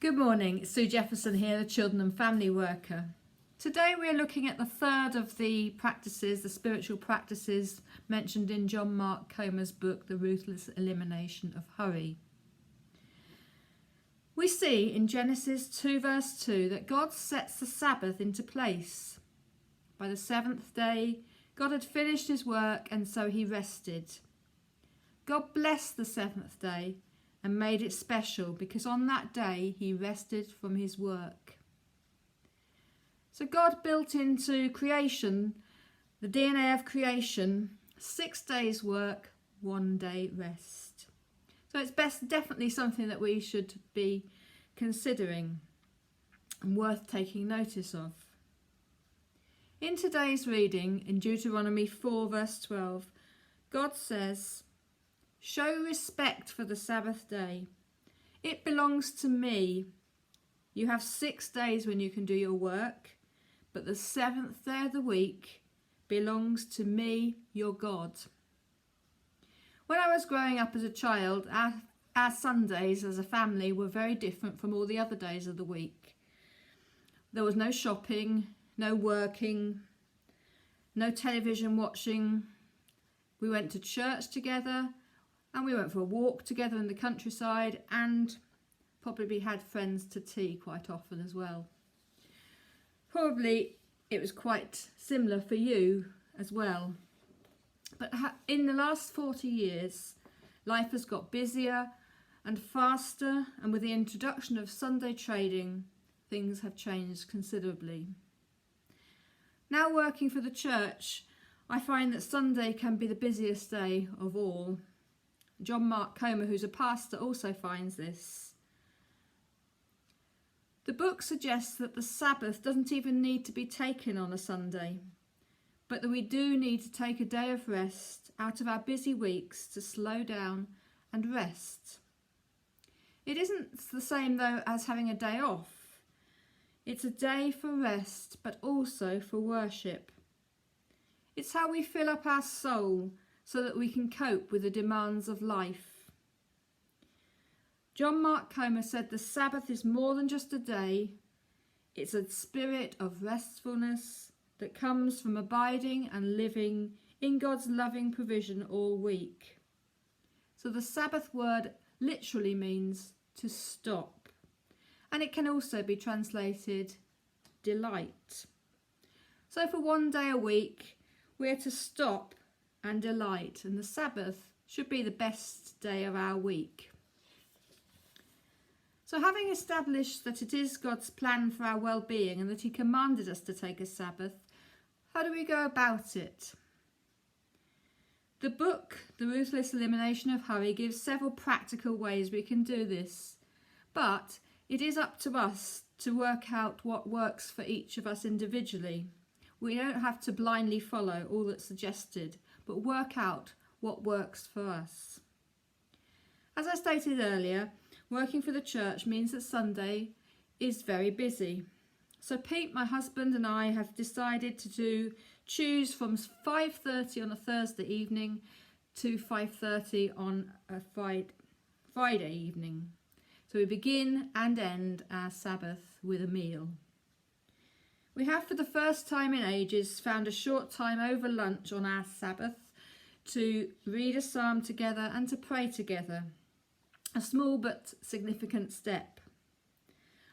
Good morning, it's Sue Jefferson here, the Children and Family Worker. Today we're looking at the third of the practices, the spiritual practices mentioned in John Mark Comer's book, The Ruthless Elimination of Hurry. We see in Genesis 2 verse 2 that God sets the Sabbath into place. By the seventh day, God had finished his work and so he rested. God blessed the seventh day and made it special because on that day he rested from his work. So God built into creation, the DNA of creation, 6 days work, 1 day rest. So it's definitely something that we should be considering and worth taking notice of. In today's reading, in Deuteronomy 4 verse 12, God says, "Show respect for the Sabbath day. It belongs to me. You have 6 days when you can do your work, but the seventh day of the week belongs to me, your God." When I was growing up as a child, our Sundays as a family were very different from all the other days of the week. There was no shopping, no working, no television watching. We went to church together and we went for a walk together in the countryside and probably had friends to tea quite often as well. Probably it was quite similar for you as well. But in the last 40 years, life has got busier and faster, and with the introduction of Sunday trading, things have changed considerably. Now working for the church, I find that Sunday can be the busiest day of all. John Mark Comer, who's a pastor, also finds this. The book suggests that the Sabbath doesn't even need to be taken on a Sunday, but that we do need to take a day of rest out of our busy weeks to slow down and rest. It isn't the same though as having a day off. It's a day for rest, but also for worship. It's how we fill up our soul so that we can cope with the demands of life. John Mark Comer said the Sabbath is more than just a day. It's a spirit of restfulness that comes from abiding and living in God's loving provision all week. So the Sabbath word literally means to stop, and it can also be translated delight. So for 1 day a week, we're to stop and delight, and the Sabbath should be the best day of our week. So having established that it is God's plan for our well-being and that he commanded us to take a Sabbath, how do we go about it? The book, The Ruthless Elimination of Hurry, gives several practical ways we can do this, but it is up to us to work out what works for each of us individually. We don't have to blindly follow all that's suggested, but work out what works for us. As I stated earlier, working for the church means that Sunday is very busy. So Pete, my husband, and I have decided to choose from 5:30 on a Thursday evening to 5:30 on a Friday evening. So we begin and end our Sabbath with a meal. We have for the first time in ages found a short time over lunch on our Sabbath to read a psalm together and to pray together. A small but significant step.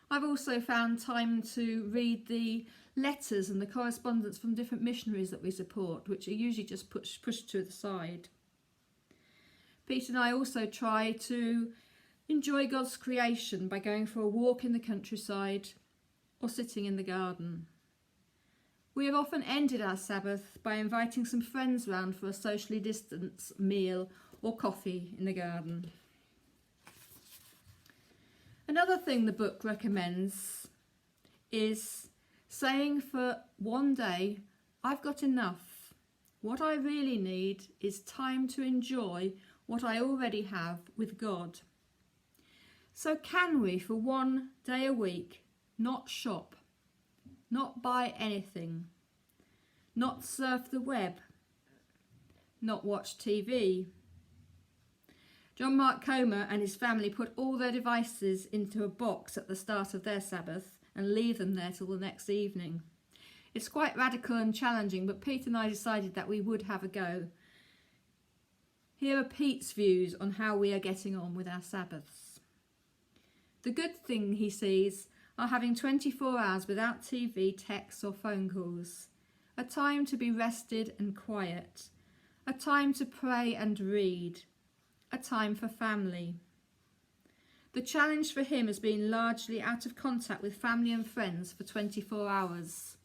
I've also found time to read the letters and the correspondence from different missionaries that we support, which are usually just pushed to the side. Pete and I also try to enjoy God's creation by going for a walk in the countryside or sitting in the garden. We have often ended our Sabbath by inviting some friends round for a socially distanced meal or coffee in the garden. Another thing the book recommends is saying for 1 day, I've got enough. What I really need is time to enjoy what I already have with God. So can we, for 1 day a week, not shop, not buy anything, not surf the web, not watch TV, John Mark Comer and his family put all their devices into a box at the start of their Sabbath and leave them there till the next evening. It's quite radical and challenging, but Pete and I decided that we would have a go. Here are Pete's views on how we are getting on with our Sabbaths. The good thing he sees are having 24 hours without TV, texts or phone calls. A time to be rested and quiet. A time to pray and read. A time for family. The challenge for him has been largely out of contact with family and friends for 24 hours.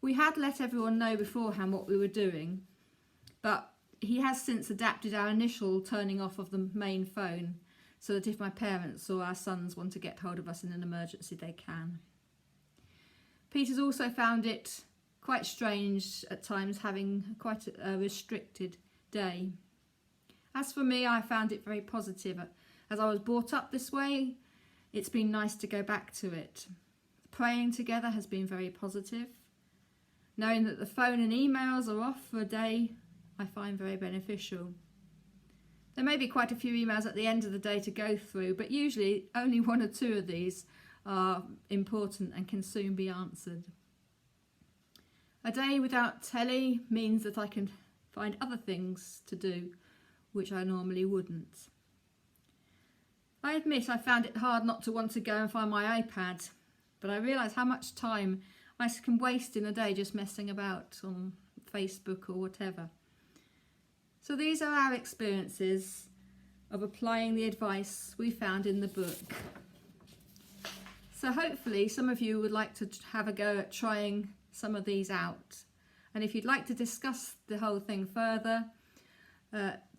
We had let everyone know beforehand what we were doing, but he has since adapted our initial turning off of the main phone so that if my parents or our sons want to get hold of us in an emergency, they can. Pete has also found it quite strange at times having quite a restricted day. As for me, I found it very positive. As I was brought up this way, it's been nice to go back to it. Praying together has been very positive. Knowing that the phone and emails are off for a day, I find very beneficial. There may be quite a few emails at the end of the day to go through, but usually only one or two of these are important and can soon be answered. A day without telly means that I can find other things to do which I normally wouldn't. I admit I found it hard not to want to go and find my iPad, but I realise how much time I can waste in a day just messing about on Facebook or whatever. So these are our experiences of applying the advice we found in the book. So hopefully some of you would like to have a go at trying some of these out. And if you'd like to discuss the whole thing further,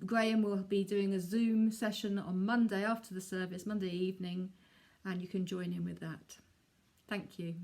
Graham will be doing a Zoom session on Monday after the service, Monday evening, and you can join in with that. Thank you.